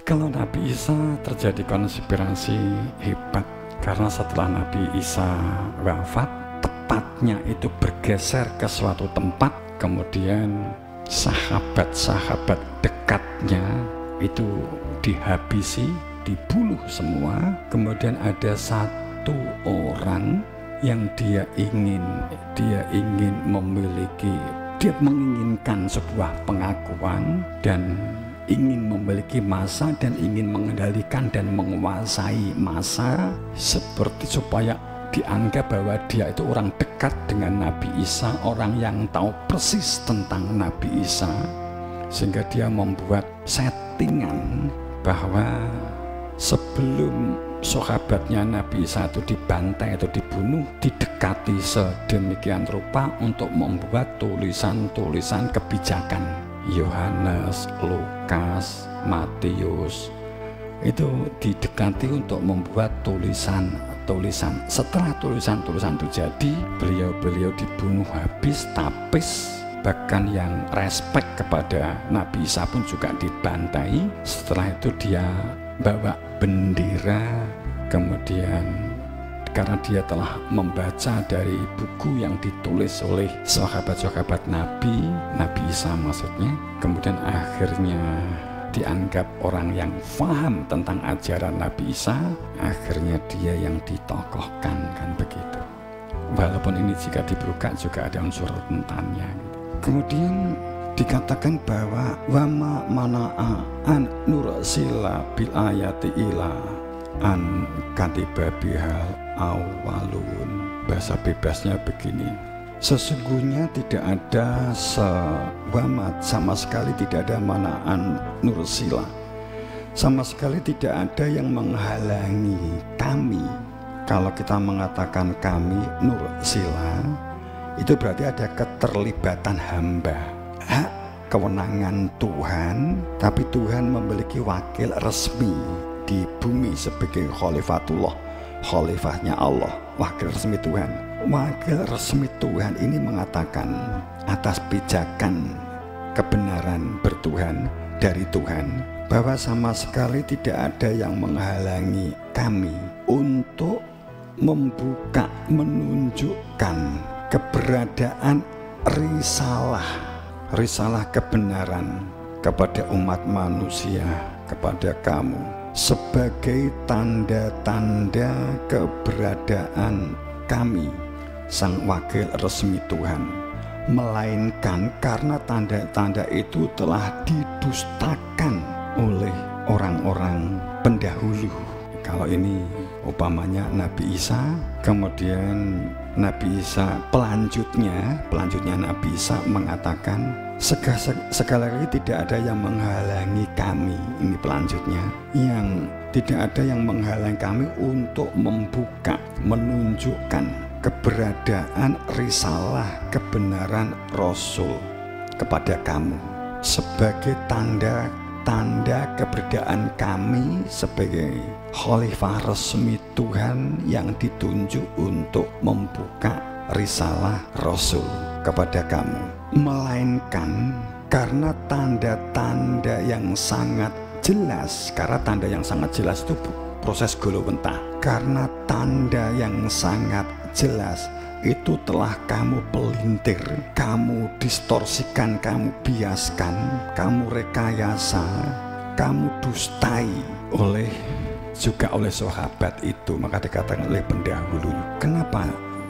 Kalau Nabi Isa terjadi konspirasi hebat, karena setelah Nabi Isa wafat, tepatnya itu bergeser ke suatu tempat, kemudian sahabat-sahabat dekatnya itu dihabisi, dibunuh semua. Kemudian ada satu orang yang dia menginginkan sebuah pengakuan dan ingin memiliki massa dan ingin mengendalikan dan menguasai massa, seperti supaya dianggap bahwa dia itu orang dekat dengan Nabi Isa, orang yang tahu persis tentang Nabi Isa, sehingga dia membuat settingan bahwa sebelum sahabatnya Nabi Isa itu dibantai atau dibunuh, didekati sedemikian rupa untuk membuat tulisan-tulisan kebijakan. Yohanes, Lukas, Matius itu didekati untuk membuat tulisan-tulisan. Setelah tulisan-tulisan itu jadi, beliau dibunuh habis, tapis. Bahkan yang respect kepada Nabi Isa pun juga dibantai. Setelah itu dia bawa bendera, kemudian karena dia telah membaca dari buku yang ditulis oleh sahabat-sahabat Nabi Isa maksudnya, kemudian akhirnya dianggap orang yang paham tentang ajaran Nabi Isa, akhirnya dia yang ditokohkan, kan begitu. Walaupun ini jika dibuka juga ada unsur rentannya gitu. Kemudian dikatakan bahwa wama mana'a an nursila bil ayati ila an katiba bihal awalun. Bahasa bebasnya begini, sesungguhnya tidak ada sama sekali tidak ada manaan nursila, sama sekali tidak ada yang menghalangi kami. Kalau kita mengatakan kami nursila, itu berarti ada keterlibatan hamba, hak kewenangan Tuhan, tapi Tuhan memiliki wakil resmi di bumi sebagai khalifatullah, khalifahnya Allah, wakil resmi Tuhan. Wakil resmi Tuhan ini mengatakan atas pijakan kebenaran bertuhan dari Tuhan bahwa sama sekali tidak ada yang menghalangi kami untuk membuka, menunjukkan keberadaan risalah kebenaran kepada umat manusia, kepada kamu, sebagai tanda-tanda keberadaan kami, sang wakil resmi Tuhan, melainkan karena tanda-tanda itu telah didustakan oleh orang-orang pendahulu. Kalau ini umpamanya Nabi Isa, kemudian Nabi Isa pelanjutnya Nabi Isa mengatakan sekali lagi tidak ada yang menghalangi kami. Ini pelanjutnya, yang tidak ada yang menghalangi kami untuk membuka, menunjukkan keberadaan risalah kebenaran Rasul kepada kamu sebagai tanda keberadaan kami sebagai khalifah resmi Tuhan yang ditunjuk untuk membuka risalah Rasul kepada kamu, melainkan karena tanda-tanda yang sangat jelas. Karena tanda yang sangat jelas itu proses golowentah. Karena tanda yang sangat jelas itu telah kamu pelintir, kamu distorsikan, kamu biaskan, kamu rekayasa, kamu dustai oleh sahabat itu. Maka dikatakan oleh pendahulu, kenapa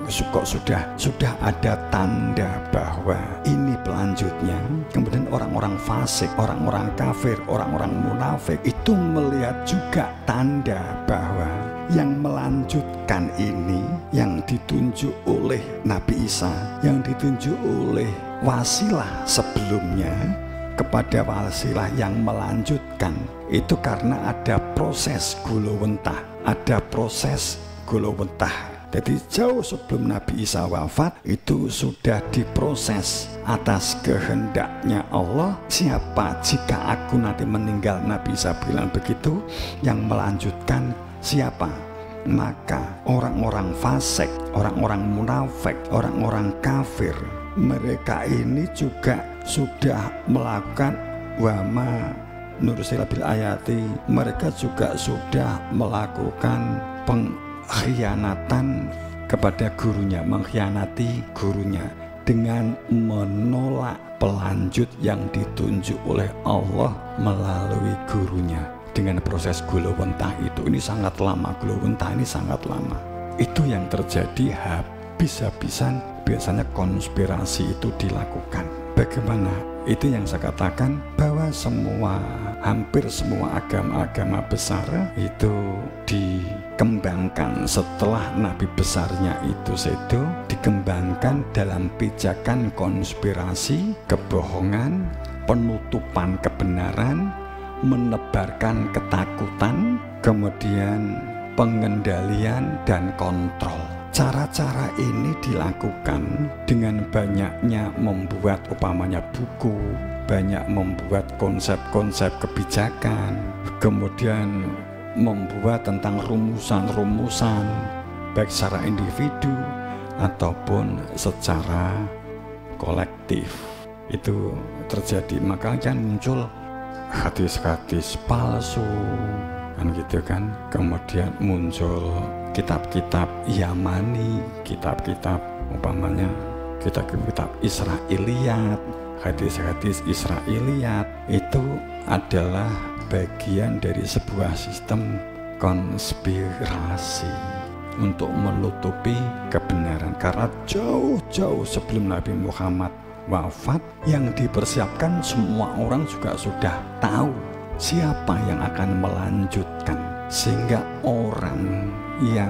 kok sudah ada tanda bahwa ini pelanjutnya. Kemudian orang-orang fasik, orang-orang kafir, orang-orang munafik itu melihat juga tanda bahwa yang melanjutkan ini, yang ditunjuk oleh Nabi Isa, yang ditunjuk oleh wasilah sebelumnya kepada wasilah yang melanjutkan, itu karena ada proses golowentah, ada proses golowentah. Jadi jauh sebelum Nabi Isa wafat itu sudah diproses atas kehendaknya Allah. Siapa jika aku nanti meninggal, Nabi Isa bilang begitu, yang melanjutkan siapa? Maka orang-orang fasik, orang-orang munafik, orang-orang kafir, mereka ini juga sudah melakukan wama nursila bil ayati, mereka juga sudah melakukan pengkhianatan kepada gurunya, mengkhianati gurunya dengan menolak pelanjut yang ditunjuk oleh Allah melalui gurunya dengan proses gulawentah itu. Ini sangat lama, gulawentah ini sangat lama. Itu yang terjadi, habis-habisan biasanya konspirasi itu dilakukan. Bagaimana? Itu yang saya katakan bahwa hampir semua agama-agama besar itu dikembangkan setelah nabi besarnya itu dikembangkan dalam pijakan konspirasi, kebohongan, penutupan kebenaran, menebarkan ketakutan, kemudian pengendalian dan kontrol. Cara-cara ini dilakukan dengan banyaknya membuat umpamanya buku, banyak membuat konsep-konsep kebijakan, kemudian membuat tentang rumusan-rumusan baik secara individu ataupun secara kolektif. Itu terjadi, makanya muncul hadis-hadis palsu kan gitu kan, kemudian muncul kitab-kitab Yamani, kitab-kitab umpamanya kitab-kitab Israiliyat, hadis-hadis Israiliyat. Itu adalah bagian dari sebuah sistem konspirasi untuk menutupi kebenaran, karena jauh-jauh sebelum Nabi Muhammad wafat yang dipersiapkan semua orang juga sudah tahu siapa yang akan melanjutkan, sehingga orang yang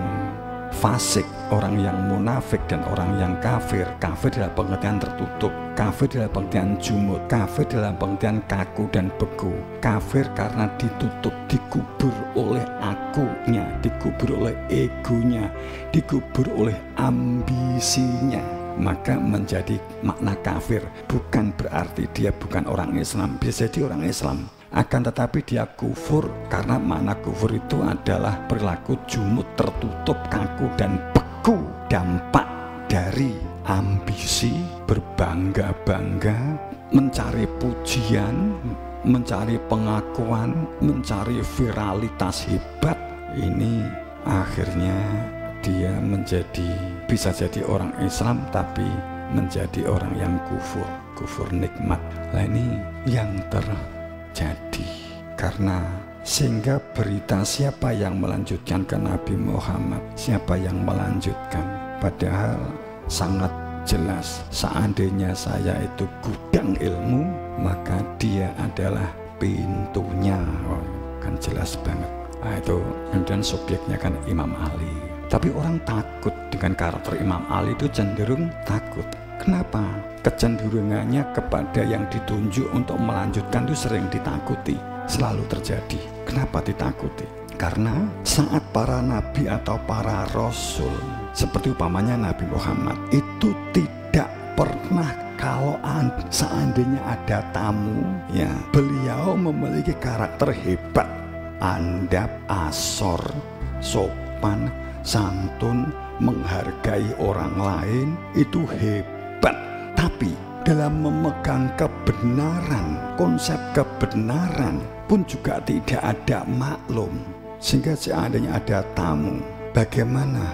fasik, orang yang munafik dan orang yang kafir dalam pengertian tertutup, kafir dalam pengertian jumud, kafir dalam pengertian kaku dan beku, kafir karena ditutup, dikubur oleh akunya, dikubur oleh egonya, dikubur oleh ambisinya, maka menjadi makna kafir. Bukan berarti dia bukan orang Islam, bisa jadi orang Islam, akan tetapi dia kufur karena makna kufur itu adalah perilaku jumud, tertutup, kaku dan beku, dampak dari ambisi, berbangga-bangga, mencari pujian, mencari pengakuan, mencari viralitas hebat. Ini akhirnya dia bisa jadi orang Islam tapi menjadi orang yang kufur nikmat. Nah, ini yang terjadi karena sehingga berita siapa yang melanjutkan ke Nabi Muhammad, siapa yang melanjutkan, padahal sangat jelas seandainya saya itu gudang ilmu, maka dia adalah pintunya. Kan jelas banget. Nah, itu kemudian subjeknya kan Imam Ali. Tapi orang takut dengan karakter Imam Ali, itu cenderung takut. Kenapa? Kecenderungannya kepada yang ditunjuk untuk melanjutkan itu sering ditakuti, selalu terjadi. Kenapa ditakuti? Karena saat para nabi atau para rasul, seperti umpamanya Nabi Muhammad, itu tidak pernah, kalau seandainya ada tamu, ya beliau memiliki karakter hebat, andap, asor, sopan, santun, menghargai orang lain, itu hebat. Tapi dalam memegang kebenaran, konsep kebenaran pun juga tidak ada maklum. Sehingga seandainya ada tamu, bagaimana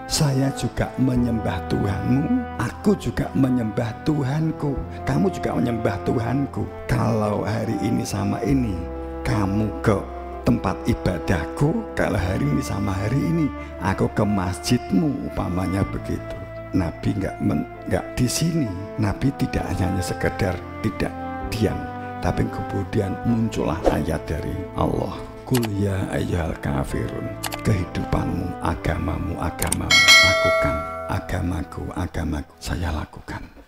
saya juga menyembah Tuhanmu, aku juga menyembah Tuhanku, kamu juga menyembah Tuhanku. Kalau hari ini sama ini, kamu ke tempat ibadahku, kalau hari ini sama hari ini aku ke masjidmu, umpamanya begitu. Nabi nggak di sini. Nabi tidak hanya sekedar tidak diam, tapi kemudian muncullah ayat dari Allah, Qul ya ayyuhal kafirun, kehidupanmu, agamamu, lakukan, agamaku, saya lakukan.